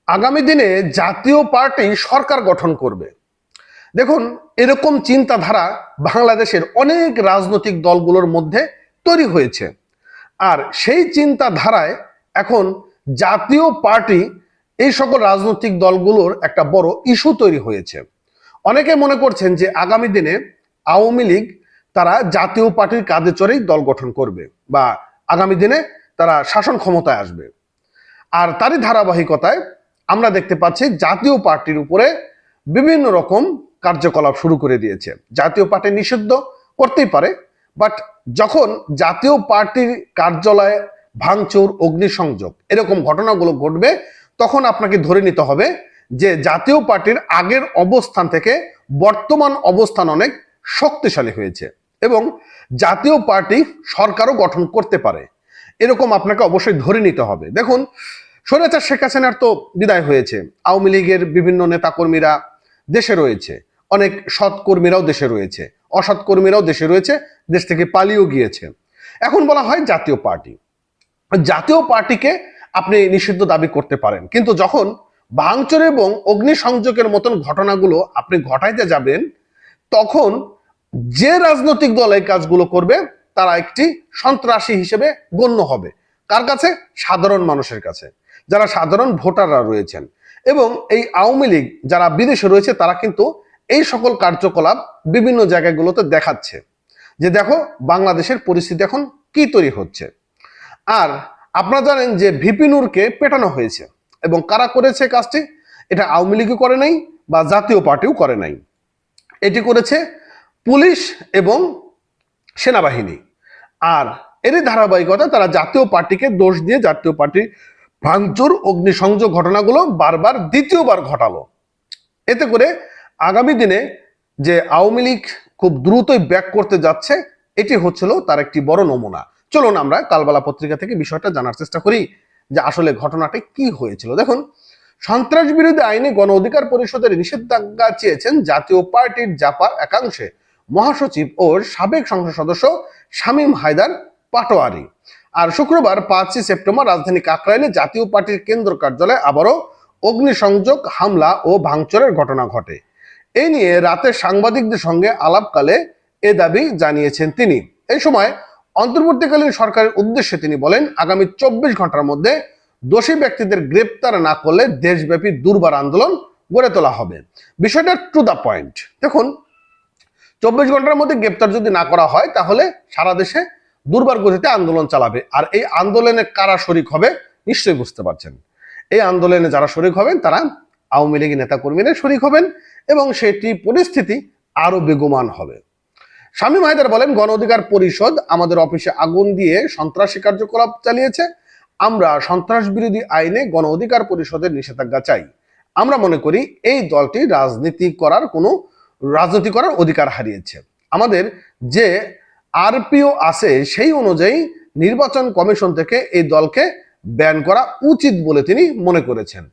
আগামী দিনে জাতীয় পার্টি সরকার গঠন করবে। দেখুন, এরকম চিন্তাধারা বাংলাদেশের অনেক রাজনৈতিক দলগুলোর মধ্যে তৈরি হয়েছে। আর সেই চিন্তাধারায় এখন জাতীয় পার্টি এই সকল রাজনৈতিক দলগুলোর একটা বড় ইস্যু তৈরি হয়েছে। অনেকে মনে করছেন যে আগামী দিনে আওয়ামী লীগ তারা জাতীয় পার্টির কাঁধে চড়েই দল গঠন করবে বা আগামী দিনে তারা শাসন ক্ষমতায় আসবে। আর তারই ধারাবাহিকতায় আমরা দেখতে পাচ্ছি জাতীয় পার্টির উপরে বিভিন্ন রকম কার্যকলাপ শুরু করে দিয়েছে। জাতীয় পার্টি নিষিদ্ধ করতেই পারে, বাট যখন জাতীয় পার্টির কার্যালয়ে ভাঙচুর, অগ্নিসংযোগ এরকম ঘটনাগুলো ঘটবে, তখন আপনাকে ধরে নিতে হবে যে জাতীয় পার্টির আগের অবস্থান থেকে বর্তমান অবস্থান অনেক শক্তিশালী হয়েছে এবং জাতীয় পার্টি সরকারও গঠন করতে পারে, এরকম আপনাকে অবশ্যই ধরে নিতে হবে। দেখুন, স্বৈরাচার শেখ হাসিনার তো বিদায় হয়েছে, আওয়ামী লীগের বিভিন্ন নেতাকর্মীরা দেশে রয়েছে, অনেক সৎ কর্মীরাও দেশে রয়েছে, অসৎ কর্মীরাও দেশে রয়েছে, দেশ থেকে পালিয়েও গিয়েছে। এখন বলা হয় জাতীয় পার্টি, জাতীয় পার্টিকে আপনি নিষিদ্ধ দাবি করতে পারেন, কিন্তু যখন ভাঙচুর এবং অগ্নিসংযোগের মতন ঘটনাগুলো আপনি ঘটাইতে যাবেন, তখন যে রাজনৈতিক দল এই কাজগুলো করবে তারা একটি সন্ত্রাসী হিসেবে গণ্য হবে। কার কাছে? সাধারণ মানুষের কাছে, যারা সাধারণ ভোটাররা রয়েছেন। এবং এই আওয়ামী লীগ যারা বিদেশে রয়েছে তারা কিন্তু এই সকল কার্যকলাপ বিভিন্ন জায়গাগুলোতে দেখাচ্ছে যে দেখো বাংলাদেশের পরিস্থিতি এখন কি তৈরি হচ্ছে। আর আপনারা জানেন যে ভিপি নূরকে পেটানো হয়েছে, এবং কারা করেছে কাজটি? এটা আওয়ামী লীগও করে নাই বা জাতীয় পার্টিও করে নাই, এটি করেছে পুলিশ এবং সেনাবাহিনী। আর এরই ধারাবাহিকতা তারা জাতীয় পার্টিকে দোষ দিয়ে জাতীয় পার্টির ভাঙচুর, অগ্নিসংযোগ ঘটনাগুলো বারবার দ্বিতীয়বার ঘটালো। এতে করে আগামী দিনে যে আওয়ামী লীগ খুব দ্রুতই ব্যাক করতে যাচ্ছে, এটি হচ্ছিল তার একটি বড় নমুনা। চলুন আমরা কালবেলা পত্রিকা থেকে বিষয়টা জানার চেষ্টা করি যে আসলে ঘটনাটি কি হয়েছিল। দেখুন, সন্ত্রাস বিরোধী আইনে গণ অধিকার পরিষদের নিষেধাজ্ঞা চেয়েছেন জাতীয় পার্টির জাপার একাংশে মহাসচিব ও সাবেক সংসদ সদস্য শামীম হায়দার পাটোয়ারি। আর শুক্রবার 5 সেপ্টেম্বর রাজধানী কাকরাইলে জাতীয় পার্টির কেন্দ্র কার্যালয়ে আবারও অগ্নিসংযোগ, হামলা ও ভাঙচুরের ঘটনা ঘটে। এই নিয়ে রাতে সাংবাদিকদের সঙ্গে আলাপকালে এ দাবি জানিয়েছেন তিনি। এই সময় অন্তর্বর্তীকালীন সরকারের উদ্দেশ্যে তিনি বলেন, আগামী 24 ঘন্টার মধ্যে দোষী ব্যক্তিদের গ্রেপ্তার না করলে দেশব্যাপী দুর্বার আন্দোলন গড়ে তোলা হবে। বিষয়টা টু দা পয়েন্ট। দেখুন, 24 ঘন্টার মধ্যে গ্রেপ্তার যদি না করা হয় তাহলে সারা দেশে দুর্বার গতিতে আন্দোলন চালাবে। আর এই আন্দোলনে কারা শরিক হবে নিশ্চয়ই বুঝতে পারছেন। এই আন্দোলনে যারা শরিক হবেন তারা আওয়ামী লীগের নেতাকর্মীরা শরিক হবেন এবং সেটি পরিস্থিতি আরো বেগমান হবে। শামীম হায়দার বলেন, গণ অধিকার পরিষদ আমাদের অফিসে আগুন দিয়ে সন্ত্রাসী কার্যকলাপ চালিয়েছে। আমরা সন্ত্রাস বিরোধী আইনে গণ অধিকার পরিষদের নিষেধাজ্ঞা চাই। আমরা মনে করি এই দলটি রাজনীতি করার অধিকার হারিয়েছে। আমাদের যে আরপিও আছে সেই অনুযায়ী নির্বাচন কমিশন থেকে এই দলকে ব্যান করা উচিত বলে তিনি মনে করেছেন।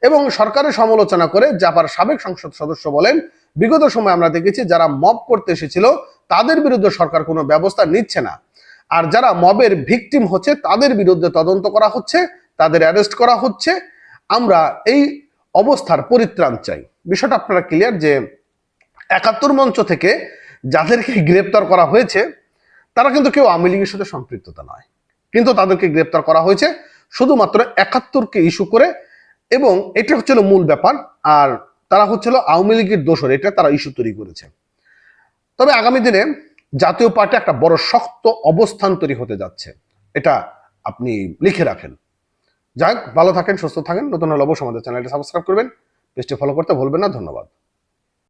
এবং সরকারের সমালোচনা করে জাপার সাবেক সংসদ সদস্য বলেন, বিগত সময় আমরা দেখেছি যারা মব করতে এসেছিল তাদের বিরুদ্ধে সরকার কোনো ব্যবস্থা নিচ্ছে না, আর যারা মবের ভিকটিম হচ্ছে তাদের বিরুদ্ধে তদন্ত করা হচ্ছে, তাদের অ্যারেস্ট করা হচ্ছে। আমরা এই অবস্থার পরিত্রাণ চাই। বিষয়টা আপনারা ক্লিয়ার যে 71 মঞ্চ থেকে যাদেরকে গ্রেপ্তার করা হয়েছে তারা কিন্তু কেউ আওয়ামী লীগের সাথে সম্পৃক্ততা নয়, কিন্তু তাদেরকে গ্রেপ্তার করা হয়েছে শুধুমাত্র 71কে ইস্যু করে, এবং এটা হচ্ছিল মূল ব্যাপার। আর তারা হচ্ছিল আওয়ামী লীগের দোষর, এটা তারা ইস্যু তৈরি করেছে। তবে আগামী দিনে জাতীয় পার্টি একটা বড় শক্ত অবস্থান তৈরি হতে যাচ্ছে, এটা আপনি লিখে রাখেন। যাই হোক, ভালো থাকেন, সুস্থ থাকেন। নতুন হলে অবশ্যই আমাদের চ্যানেলটি সাবস্ক্রাইব করবেন, পেজটি ফলো করতে ভুলবেন না। ধন্যবাদ।